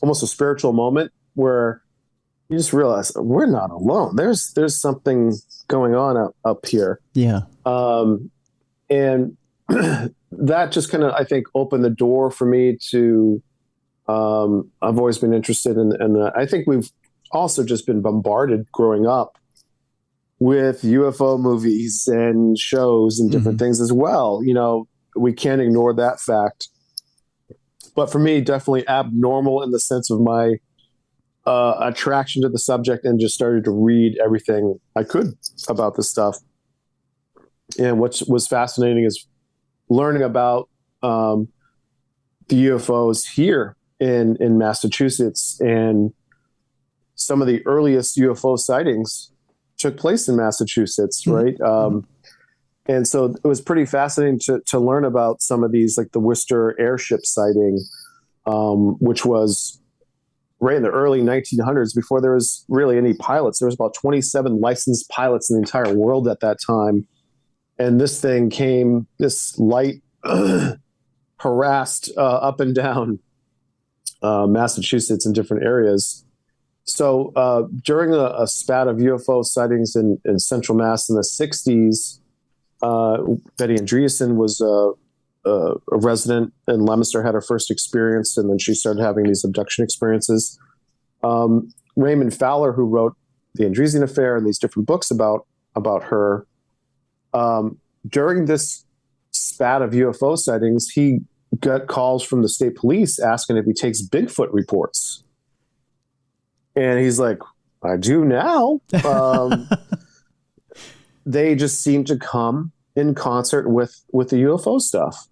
almost a spiritual moment where you just realize we're not alone. There's something going on up here. Yeah. And that just kind of, I think, opened the door for me to, I've always been interested in, and I think we've also just been bombarded growing up with UFO movies and shows and different things as well. We can't ignore that fact. But for me, definitely abnormal in the sense of my attraction to the subject, and just started to read everything I could about this stuff. And what was fascinating is learning about the UFOs here in Massachusetts, and some of the earliest UFO sightings took place in Massachusetts, right? And so it was pretty fascinating to learn about some of these, like the Worcester airship sighting, which was right in the early 1900s, before there was really any pilots. There was about 27 licensed pilots in the entire world at that time. And this thing came, this light harassed up and down Massachusetts in different areas. So during a spat of UFO sightings in Central Mass in the 60s, Betty Andreessen was a resident in Leominster, had her first experience, and then she started having these abduction experiences. Raymond Fowler, who wrote The Andreessen Affair and these different books about her, during this spat of UFO sightings, he got calls from the state police asking if he takes Bigfoot reports. And he's like, I do now. They just seem to come in concert with the UFO stuff.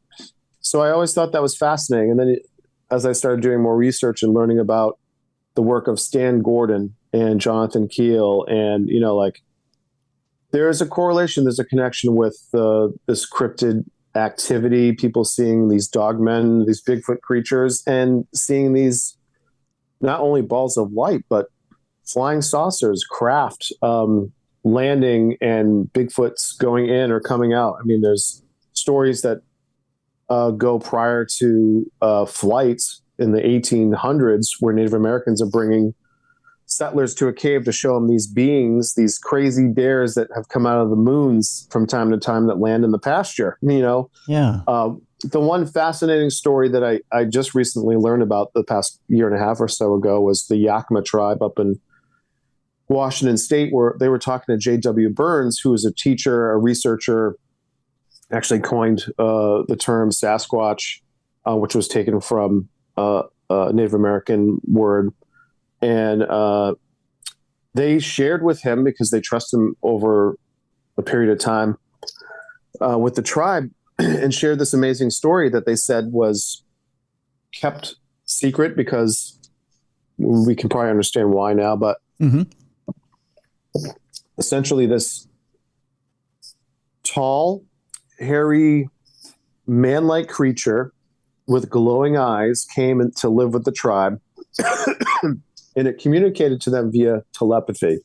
So I always thought that was fascinating. And then as I started doing more research and learning about the work of Stan Gordon and Jonathan Keel, and, you know, like, there is a correlation, there's a connection with this cryptid activity, people seeing these dogmen, these Bigfoot creatures, and seeing these not only balls of light, but flying saucers, craft, landing, and Bigfoots going in or coming out. I mean, there's stories that go prior to flights in the 1800s where Native Americans are bringing settlers to a cave to show them these beings, these crazy bears that have come out of the moons from time to time that land in the pasture, you know? Yeah. The one fascinating story that I just recently learned about the past year and a half or so ago was the Yakima tribe up in Washington State, where they were talking to J.W. Burns, who is a teacher, a researcher, actually coined the term Sasquatch, which was taken from a Native American word. And they shared with him, because they trust him over a period of time with the tribe, and shared this amazing story that they said was kept secret, because we can probably understand why now, but essentially this tall, hairy, man-like creature with glowing eyes came in to live with the tribe, and it communicated to them via telepathy.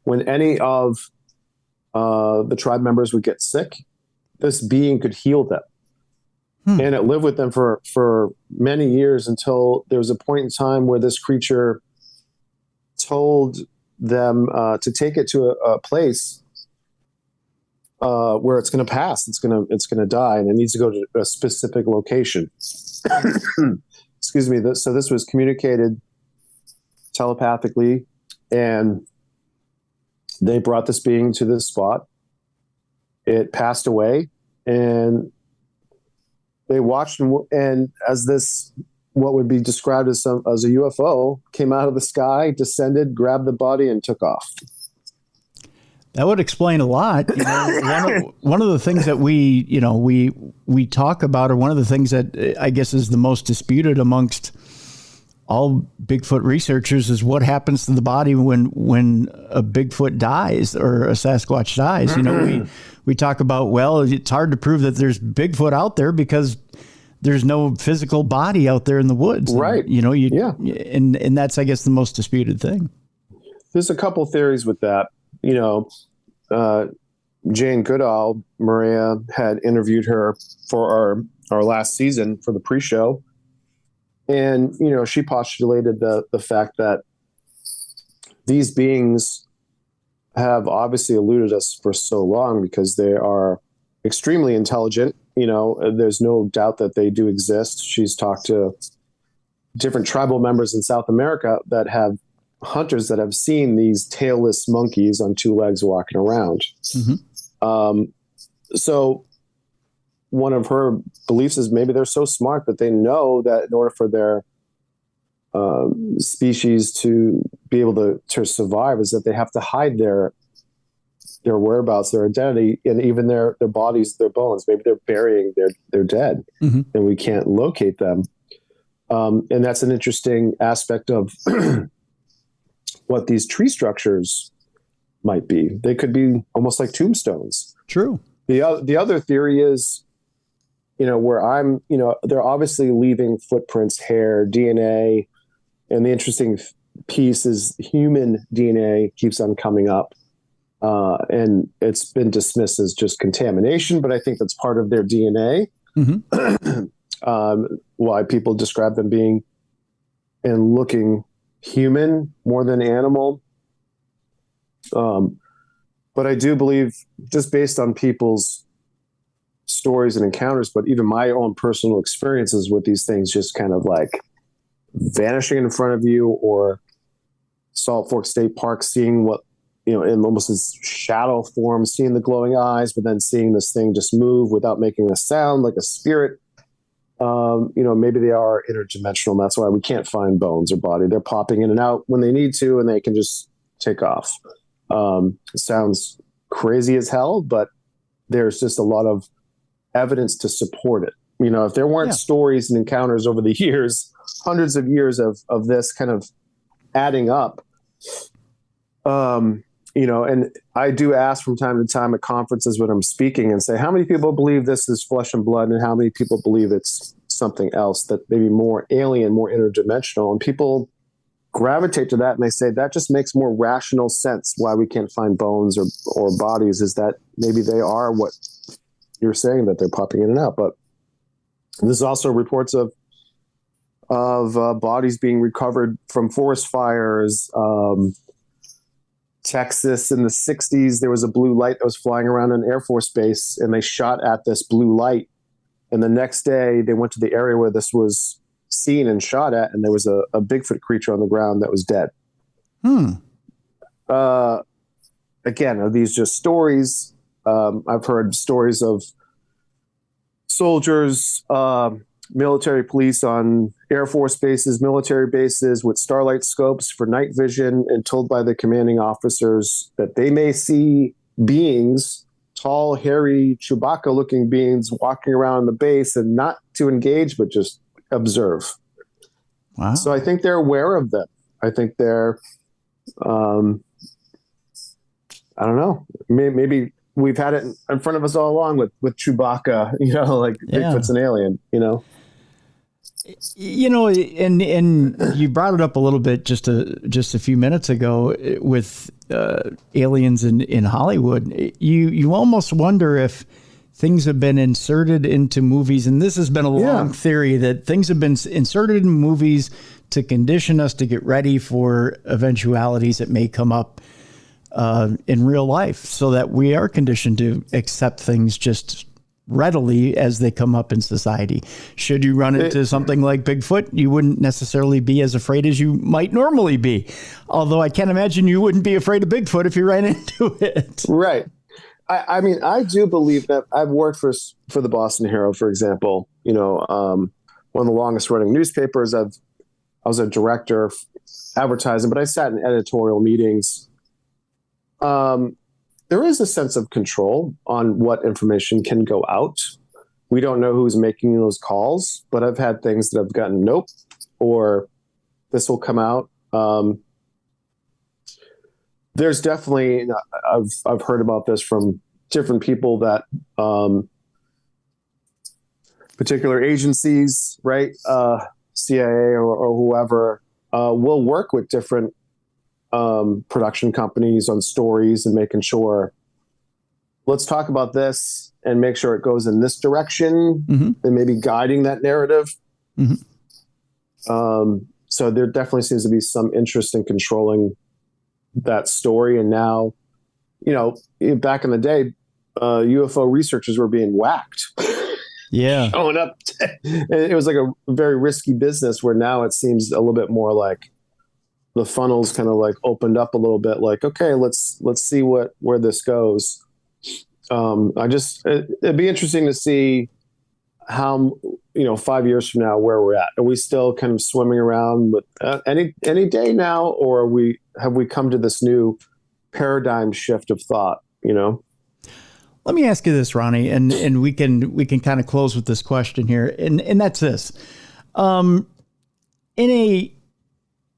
When any of the tribe members would get sick, this being could heal them. And it lived with them for many years, until there was a point in time where this creature told them to take it to a place where it's going to pass. It's going to die, and it needs to go to a specific location. Excuse me. So this was communicated telepathically, and they brought this being to this spot. It passed away, and they watched, and as this, what would be described as a UFO, came out of the sky, descended, grabbed the body, and took off. That would explain a lot. You know, one of the things that we talk about, or one of the things that I guess is the most disputed amongst all Bigfoot researchers, is what happens to the body when a Bigfoot dies or a Sasquatch dies. You know, we talk about, well, it's hard to prove that there's Bigfoot out there because there's no physical body out there in the woods. Right. And, you know, and that's, I guess, the most disputed thing. There's a couple theories with that. You know, Jane Goodall, Maria, had interviewed her for our last season for the pre-show. And, you know, she postulated the fact that these beings have obviously eluded us for so long because they are extremely intelligent. You know, there's no doubt that they do exist. She's talked to different tribal members in South America that have hunters that have seen these tailless monkeys on two legs walking around. So one of her beliefs is maybe they're so smart that they know that in order for their species to be able to survive, is that they have to hide their whereabouts, their identity, and even their bodies, their bones. Maybe they're burying their dead, and we can't locate them. And that's an interesting aspect of what these tree structures might be. They could be almost like tombstones. True. The other theory is, you know, where I'm, you know, they're obviously leaving footprints, hair, DNA, and the interesting piece is human DNA keeps on coming up. And it's been dismissed as just contamination, but I think that's part of their DNA. Why people describe them being and looking human more than animal. But I do believe, just based on people's stories and encounters, but even my own personal experiences with these things just kind of like vanishing in front of you, or Salt Fork State Park seeing what in almost this shadow form, seeing the glowing eyes, but then seeing this thing just move without making a sound, like a spirit. Maybe they are interdimensional. That's why we can't find bones or body. They're popping in and out when they need to, and they can just take off. It sounds crazy as hell, but there's just a lot of evidence to support it. If there weren't stories and encounters over the years, hundreds of years of this kind of adding up, and I do ask from time to time at conferences when I'm speaking and say, how many people believe this is flesh and blood, and how many people believe it's something else that maybe more alien, more interdimensional? And people gravitate to that, and they say that just makes more rational sense why we can't find bones or bodies, is that maybe they are what you're saying, that they're popping in and out. But there's also reports of bodies being recovered from forest fires. Texas in the 60s, there was a blue light that was flying around an Air Force base, and they shot at this blue light. And the next day they went to the area where this was seen and shot at, and there was a Bigfoot creature on the ground that was dead. Again, are these just stories? I've heard stories of soldiers, military police on Air Force bases, military bases with starlight scopes for night vision, and told by the commanding officers that they may see beings, tall, hairy, Chewbacca-looking beings walking around the base, and not to engage, but just observe. Wow. So I think they're aware of them. I think they're, I don't know, maybe we've had it in front of us all along with Chewbacca, like Bigfoot's an alien, and you brought it up a little bit just a few minutes ago with aliens in Hollywood. You almost wonder if things have been inserted into movies, and this has been a long theory, that things have been inserted in movies to condition us to get ready for eventualities that may come up in real life, so that we are conditioned to accept things just readily as they come up in society. Should you run into something like Bigfoot, you wouldn't necessarily be as afraid as you might normally be. Although I can't imagine you wouldn't be afraid of Bigfoot if you ran into it. Right. I mean, I do believe that. I've worked for the Boston Herald, for example, one of the longest running newspapers. I was a director of advertising, but I sat in editorial meetings. There is a sense of control on what information can go out. We don't know who's making those calls, but I've had things that have gotten nope, or this will come out. There's definitely, I've heard about this from different people that particular agencies, right? CIA or whoever will work with different production companies on stories and making sure, let's talk about this and make sure it goes in this direction, and maybe guiding that narrative. So there definitely seems to be some interest in controlling that story. And now, back in the day, UFO researchers were being whacked. Showing up. It was like a very risky business, where now it seems a little bit more like the funnel's kind of like opened up a little bit, like, okay, let's see where this goes. It'd be interesting to see how, 5 years from now, where we're at. Are we still kind of swimming around with any day now, or have we come to this new paradigm shift of thought? Let me ask you this, Ronnie, and we can kind of close with this question here, and that's this: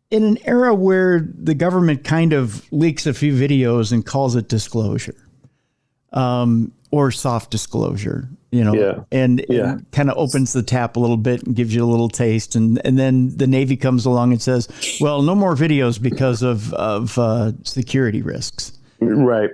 in an era where the government kind of leaks a few videos and calls it disclosure, or soft disclosure, and kind of opens the tap a little bit and gives you a little taste. And then the Navy comes along and says, well, no more videos because of security risks. Right.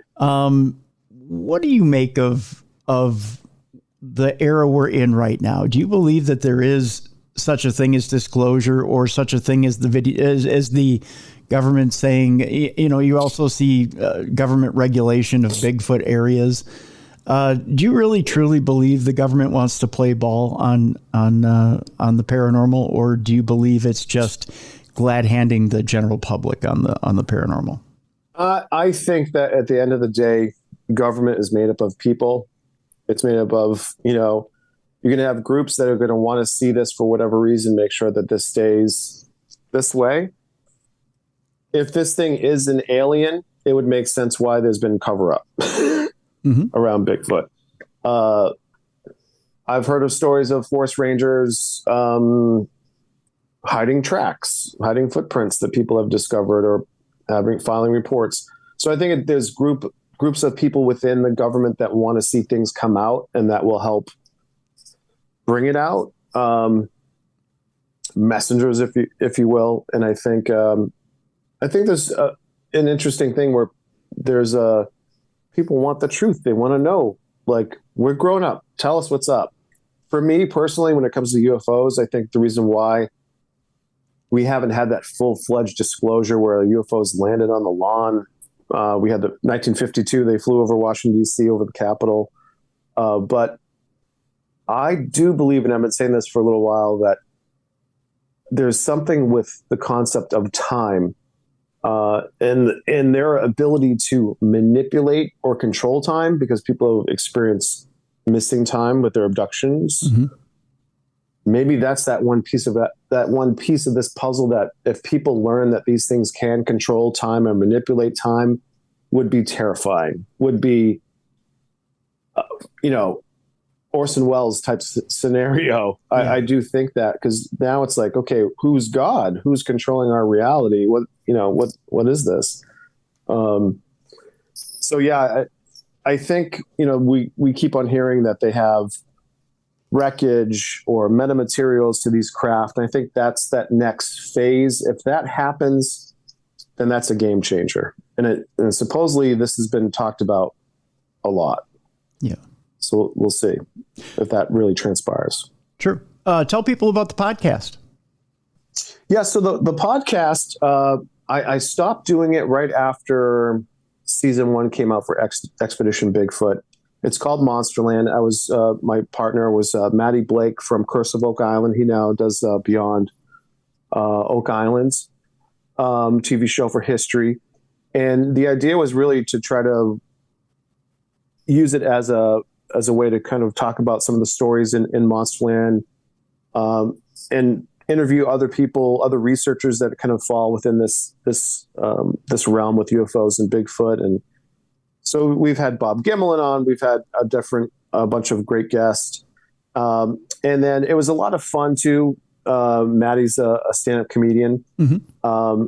What do you make of the era we're in right now? Do you believe that there is such a thing as disclosure, or such a thing as the video, as the government saying, you also see government regulation of Bigfoot areas? Do you really truly believe the government wants to play ball on the paranormal, or do you believe it's just glad handing the general public on the paranormal? I think that at the end of the day, government is made up of people. It's made up of, you're going to have groups that are going to want to see this for whatever reason, make sure that this stays this way. If this thing is an alien, it would make sense why there's been cover up around Bigfoot. I've heard of stories of forest rangers hiding tracks, hiding footprints that people have discovered or filing reports. So I think there's groups of people within the government that want to see things come out, and that will help bring it out. Messengers, if you will. And I think there's an interesting thing where there's people want the truth. They want to know, like, we're grown up. Tell us what's up. For me personally, when it comes to UFOs, I think the reason why we haven't had that full-fledged disclosure where UFOs landed on the lawn. We had the 1952, they flew over Washington, D.C., over the Capitol. But I do believe, and I've been saying this for a little while, that there's something with the concept of time and their ability to manipulate or control time, because people have experienced missing time with their abductions. Mm-hmm. Maybe that's that one piece of this puzzle that if people learn that these things can control time and manipulate time, would be terrifying, would be, Orson Welles type scenario. Yeah. I do think that, because now it's like, okay, who's God? Who's controlling our reality? What is this? So yeah, I think, we keep on hearing that they have wreckage or metamaterials to these craft. And I think that's that next phase. If that happens, then that's a game changer. And supposedly this has been talked about a lot. Yeah. So we'll see if that really transpires. Sure. Tell people about the podcast. Yeah. So the podcast, I stopped doing it right after season 1 came out for Expedition Bigfoot. It's called Monsterland. My partner was Matty Blake from Curse of Oak Island. He now does Beyond Oak Islands TV show for history. And the idea was really to try to use it as a way to kind of talk about some of the stories in Monsterland, and interview other people, other researchers that kind of fall within this realm with UFOs and Bigfoot. And so we've had Bob Gimmelin on, we've had a bunch of great guests. And then it was a lot of fun too. Maddie's a stand-up comedian. Mm-hmm.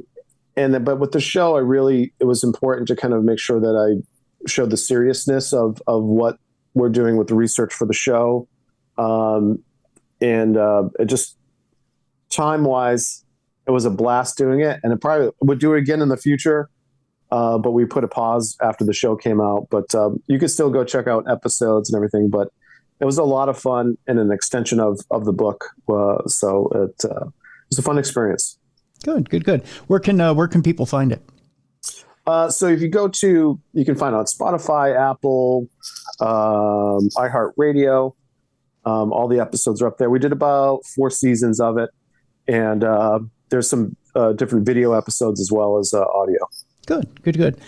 But with the show, it was important to kind of make sure that I showed the seriousness of what we're doing with the research for the show. It just, time-wise, it was a blast doing it, and I probably would do it again in the future. But we put a pause after the show came out. But you can still go check out episodes and everything. But it was a lot of fun and an extension of the book. So it was a fun experience. Good. Where can people find it? So if you you can find it on Spotify, Apple, iHeartRadio. All the episodes are up there. We did about 4 seasons of it. And there's some different video episodes as well as audio. Good.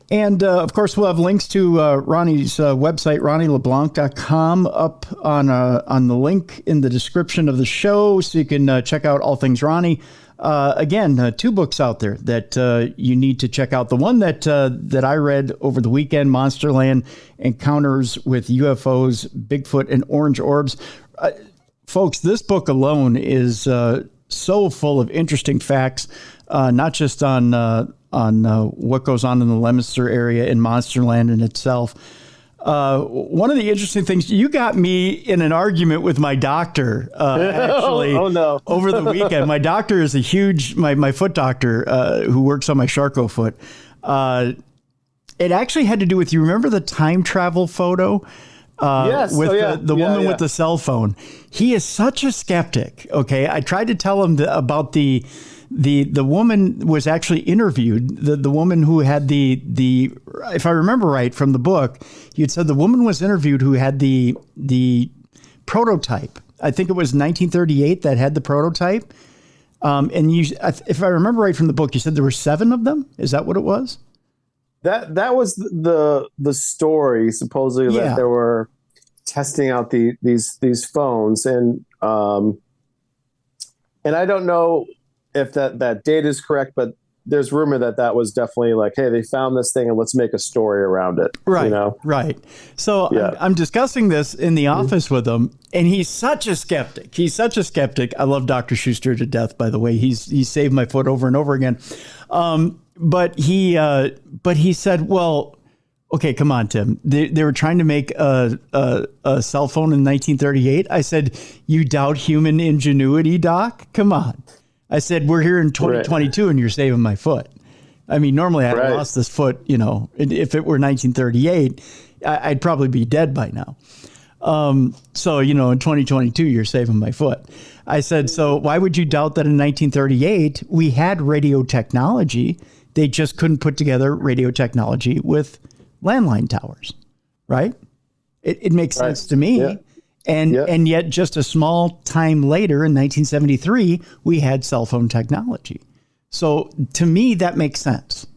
And, of course, we'll have links to Ronnie's website, RonnyLeBlanc.com, up on the link in the description of the show, so you can check out all things Ronnie. Again, 2 books out there that you need to check out. The one that I read over the weekend, Monsterland, Encounters with UFOs, Bigfoot, and Orange Orbs. Folks, this book alone is so full of interesting facts, not just on what goes on in the Leominster area in Monsterland in itself. One of the interesting things, you got me in an argument with my doctor, actually, no. over the weekend. My doctor is my foot doctor, who works on my Charcot foot. It actually had to do with, you remember the time travel photo? Yes. With the woman with the cell phone. He is such a skeptic. Okay. I tried to tell him about the woman was actually interviewed. The woman who had the if I remember right from the book, you'd said the woman was interviewed who had the prototype. I think it was 1938 that had the prototype. And if I remember right from the book, you said there were 7 of them. Is that what it was? That was the story, supposedly, Yeah. that they were testing out these phones, and I don't know if that data is correct, but there's rumor that was definitely like, hey, they found this thing and let's make a story around it. Right. You know? Right. So Yeah. I'm discussing this in the office with him, and he's such a skeptic. I love Dr. Schuster to death, by the way. He's saved my foot over and over again. But he said, well, okay, come on, Tim. They were trying to make a cell phone in 1938. I said, you doubt human ingenuity, Doc? Come on. I said, we're here in 2022 and you're saving my foot. I mean, normally I'd lost this foot, if it were 1938, I'd probably be dead by now. So, in 2022, you're saving my foot. I said, so why would you doubt that in 1938 we had radio technology? They just couldn't put together radio technology with landline towers, right? It makes sense to me. Yeah. And yet just a small time later in 1973, we had cell phone technology. So to me, that makes sense.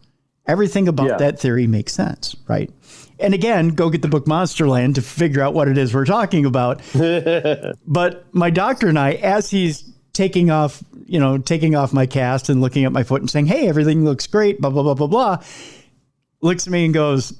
Everything about that theory makes sense, right? And again, go get the book Monsterland to figure out what it is we're talking about. But my doctor and I, as he's taking off my cast and looking at my foot and saying, hey, everything looks great, blah, blah, blah, blah, blah, looks at me and goes,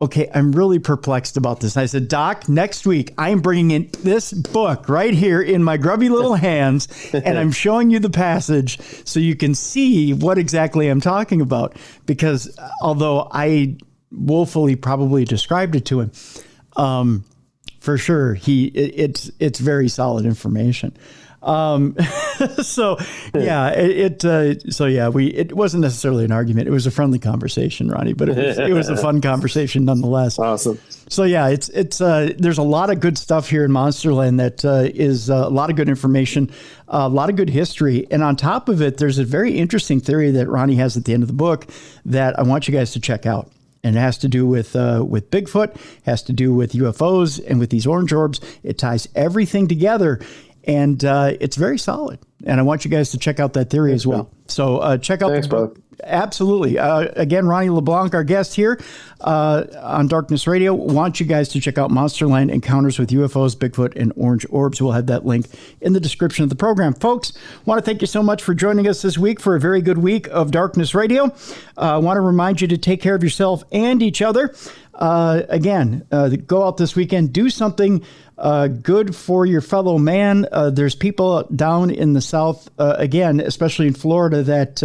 okay, I'm really perplexed about this. And I said, Doc, next week, I am bringing in this book right here in my grubby little hands, and I'm showing you the passage so you can see what exactly I'm talking about. Because although I woefully probably described it to him, for sure, it's very solid information. It wasn't necessarily an argument. It was a friendly conversation, Ronnie, but it was a fun conversation nonetheless. Awesome. So yeah, it's there's a lot of good stuff here in Monsterland that is a lot of good information, a lot of good history. And on top of it, there's a very interesting theory that Ronnie has at the end of the book that I want you guys to check out. And it has to do with Bigfoot, has to do with UFOs and with these orange orbs. It ties everything together. And it's very solid. And I want you guys to check out that theory as well. So check out the book. Absolutely. Again, Ronny LeBlanc, our guest here on Darkness Radio. Want you guys to check out Monsterland Encounters with UFOs, Bigfoot, and Orange Orbs. We'll have that link in the description of the program. Folks, want to thank you so much for joining us this week for a very good week of Darkness Radio. I want to remind you to take care of yourself and each other. Again, go out this weekend, do something good for your fellow man. There's people down in the South, again, especially in Florida, that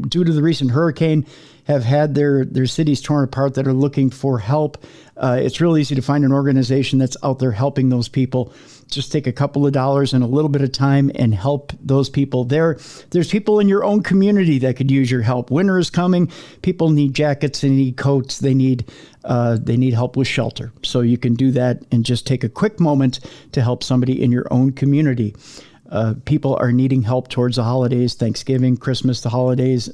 due to the recent hurricane have had their cities torn apart that are looking for help. It's real easy to find an organization that's out there helping those people. Just take a couple of dollars and a little bit of time and help those people. There's people in your own community that could use your help. Winter is coming. People need jackets, they need coats, they need help with shelter. So you can do that and just take a quick moment to help somebody in your own community. People are needing help towards the holidays, Thanksgiving, Christmas, the holidays,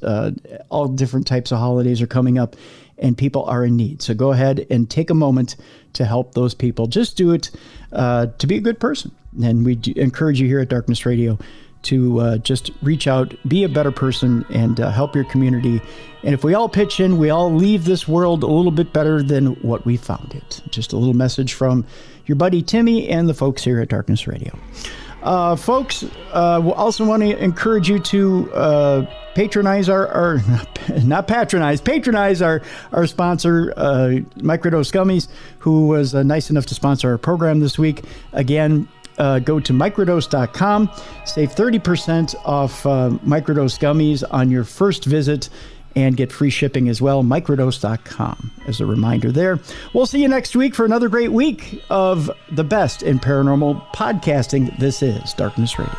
all different types of holidays are coming up, and people are in need. So go ahead and take a moment to help those people. Just do it to be a good person. And we encourage you here at Darkness Radio to just reach out, be a better person, and help your community. And if we all pitch in, we all leave this world a little bit better than what we found it. Just a little message from your buddy Timmy and the folks here at Darkness Radio. Folks, we also want to encourage you to patronize patronize our sponsor, Microdose Gummies, who was nice enough to sponsor our program this week. Again, go to microdose.com, save 30% off Microdose Gummies on your first visit, and get free shipping as well. Microdose.com as a reminder there. We'll see you next week for another great week of the best in paranormal podcasting. This is Darkness Radio.